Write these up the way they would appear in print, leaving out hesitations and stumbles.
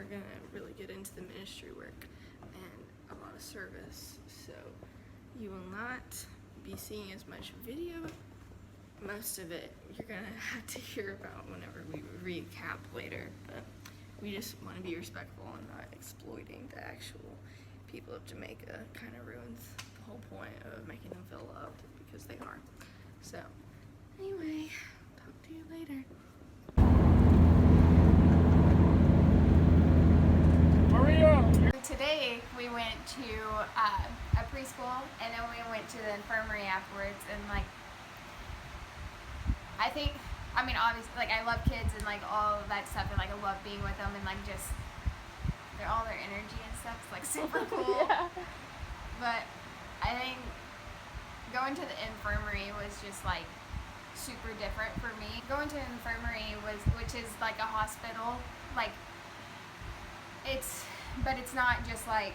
we're going to really get into the ministry work and a lot of service. So you will not be seeing as much video. Most of it you're going to have to hear about whenever we recap later, but we just want to be respectful and not exploiting the actual people of Jamaica. Kind of ruins the whole point of making them feel loved, because they are. So anyway, talk to you later. Today we went to a preschool, and then we went to the infirmary afterwards, and like I mean obviously like I love kids and like all of that stuff, and like I love being with them, and like just all their energy and stuff is like super cool. Yeah. But I think going to the infirmary was just like super different for me. Going to the infirmary which is like a hospital, like but it's not just like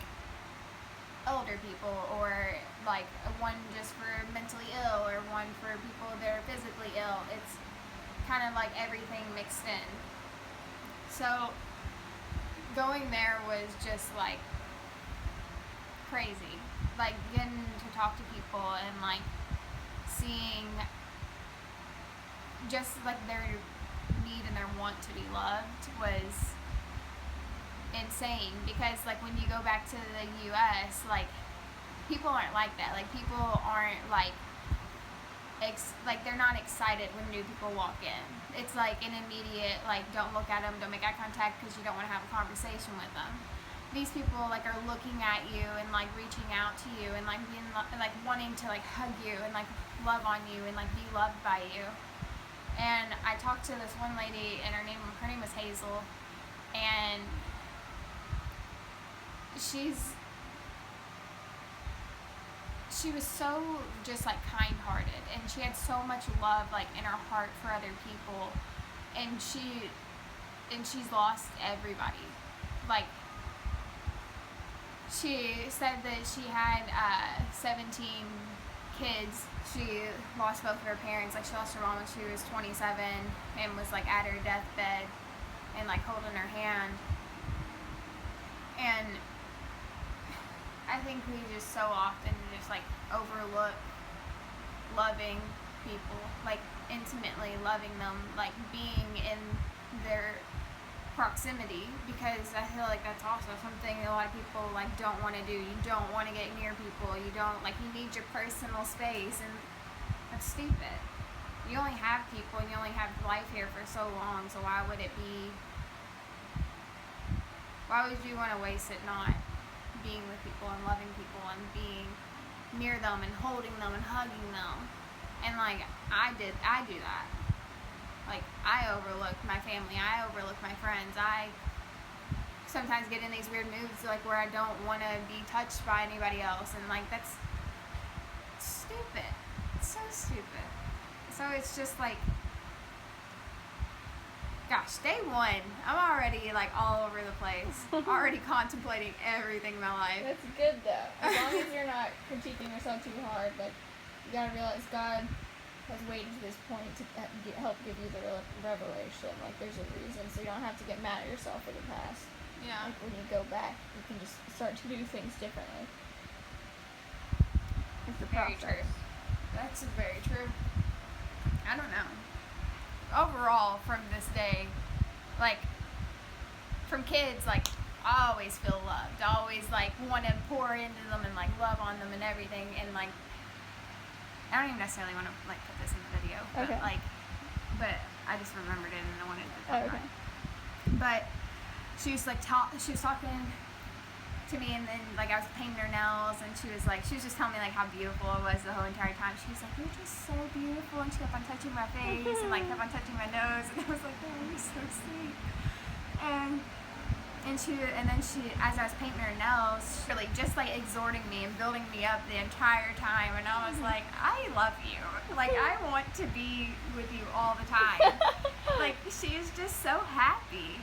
older people, or like one just for mentally ill, or one for people that are physically ill. It's kind of like everything mixed in. So going there was just like crazy, like getting to talk to people and like seeing just like their need and their want to be loved was insane. Because like when you go back to the US, like people aren't like that. Like people aren't like they're not excited when new people walk in. It's like an immediate like, don't look at them, don't make eye contact, because you don't want to have a conversation with them. These people like are looking at you and like reaching out to you and like being like wanting to like hug you and like love on you and like be loved by you. And I talked to this one lady, and her name was Hazel, and she was so just like kind-hearted, and she had so much love like in her heart for other people, and she's lost everybody. Like she said that she had 17 kids. She lost both of her parents. Like she lost her mom when she was 27 and was like at her deathbed and like holding her hand. And I think we just so often just like overlook loving people, like intimately loving them, like being in their proximity, because I feel like that's also something a lot of people like don't want to do. You don't want to get near people. You don't like, you need your personal space, and that's stupid. You only have people and you only have life here for so long, so why would you want to waste it not being with people and loving people and being near them and holding them and hugging them? And like I do that. Like I overlook my family, I overlook my friends. I sometimes get in these weird moods like where I don't want to be touched by anybody else, and like that's stupid. It's so stupid. So it's just like, gosh, day one, I'm already like all over the place. Already contemplating everything in my life. That's good though. As long as you're not critiquing yourself too hard, like you gotta realize God has waited to this point to help give you the revelation. Like there's a reason, so you don't have to get mad at yourself for the past. Yeah. Like when you go back, you can just start to do things differently. It's the Very process. true. That's very true. I don't know. Overall, from this day, like from kids, like I always feel loved. I always like want to pour into them and like love on them and everything. And like I don't even necessarily want to like put this in the video, but Okay. but I just remembered it and I wanted to talk about Okay. it. But she was like she was talking to me, and then like I was painting her nails, and she was just telling me like how beautiful it was the whole entire time. She was like, "You're just so beautiful," and she kept on touching my face and like kept on touching my nose, and I was like, "Oh, you're so sweet." And then she, as I was painting her nails, she really just like exhorting me and building me up the entire time, and I was like, "I love you. Like I want to be with you all the time." Like she is just so happy.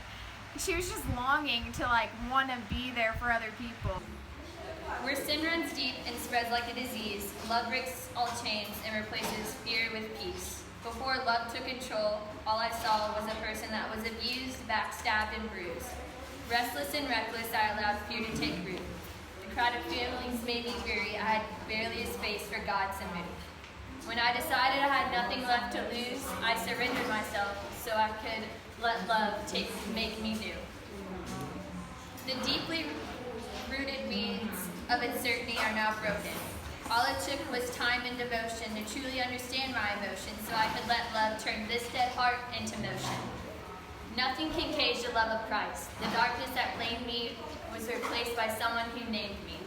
She was just longing to like want to be there for other people. Where sin runs deep and spreads like a disease, love breaks all chains and replaces fear with peace. Before love took control, all I saw was a person that was abused, backstabbed, and bruised. Restless and reckless, I allowed fear to take root. The crowd of feelings made me weary. I had barely a space for God to move. When I decided I had nothing left to lose, I surrendered myself so I could let love make me new. The deeply rooted weeds of uncertainty are now broken. All it took was time and devotion to truly understand my emotions so I could let love turn this dead heart into motion. Nothing can cage the love of Christ. The darkness that blamed me was replaced by someone who named me.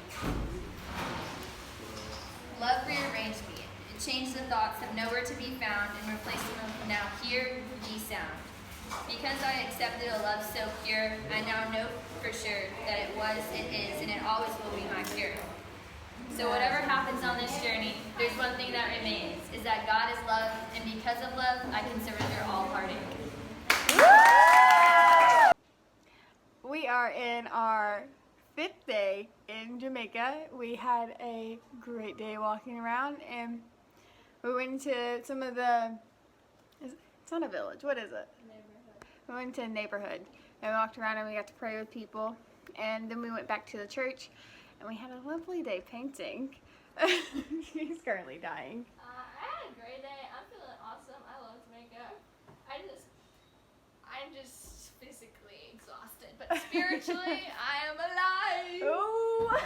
Love rearranged me. It changed the thoughts of nowhere to be found and replaced them with now hear ye sound. Because I accepted a love so pure, I now know for sure that it was, it is, and it always will be my cure. So whatever happens on this journey, there's one thing that remains, is that God is love, and because of love, I can surrender all heartache. We are in our 5th day in Jamaica. We had a great day walking around, and we went to some of the, it's not a village, what is it? We went to a neighborhood, and we walked around and we got to pray with people, and then we went back to the church, and we had a lovely day painting. She's currently dying. I had a great day. I'm feeling awesome. I love Jamaica. I'm just physically exhausted, but spiritually, I am alive. Oh!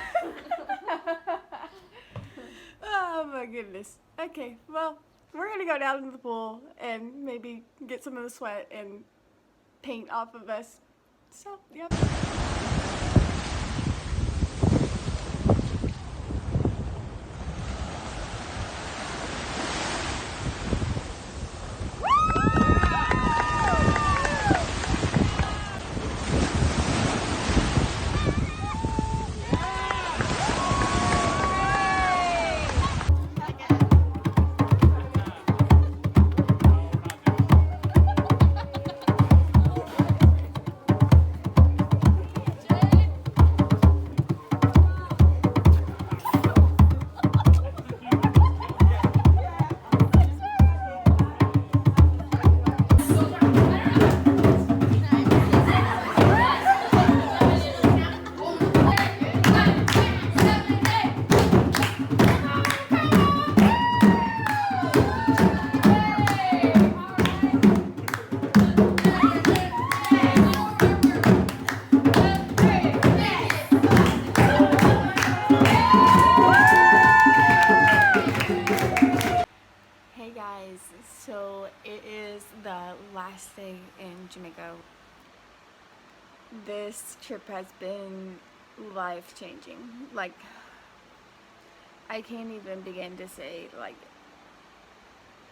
Oh my goodness. Okay, well, we're gonna go down to the pool and maybe get some of the sweat and paint off of us. So, yep. Hey guys, so it is the last day in Jamaica. This trip has been life-changing. Like, I can't even begin to say, like,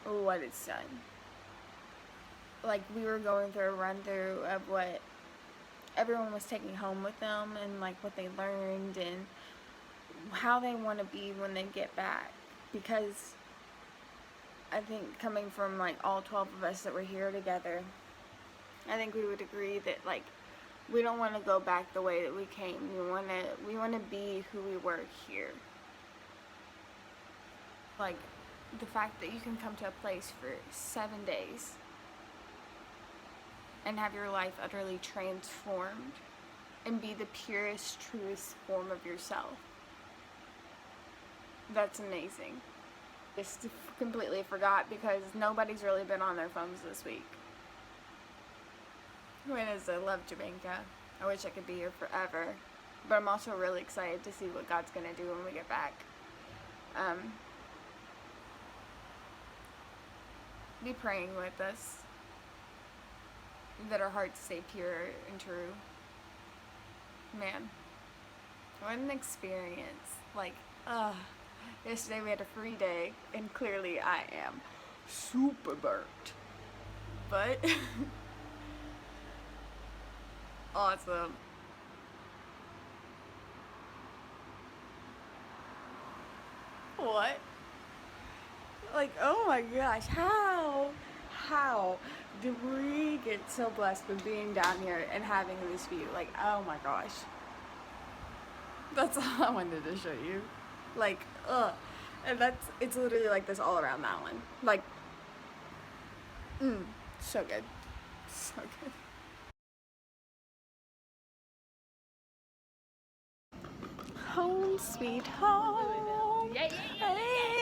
what it's done. Like, we were going through a run-through of what everyone was taking home with them and, like, what they learned and how they want to be when they get back. Because I think coming from like all 12 of us that were here together, I think we would agree that like we don't want to go back the way that we came. We want to be who we were here. Like the fact that you can come to a place for 7 days and have your life utterly transformed and be the purest, truest form of yourself. That's amazing. Just completely forgot because nobody's really been on their phones this week. I love Jamaica. I wish I could be here forever. But I'm also really excited to see what God's going to do when we get back. Be praying with us that our hearts stay pure and true. Man, what an experience. Like, yesterday we had a free day, and clearly I am super burnt. But, awesome. What? Like, oh my gosh, how did we get so blessed with being down here and having this view? Like, oh my gosh. That's all I wanted to show you. Like, and it's literally like this all around that one. Like, so good. So good. home, sweet home. Yeah, yeah, yeah, yeah, yeah.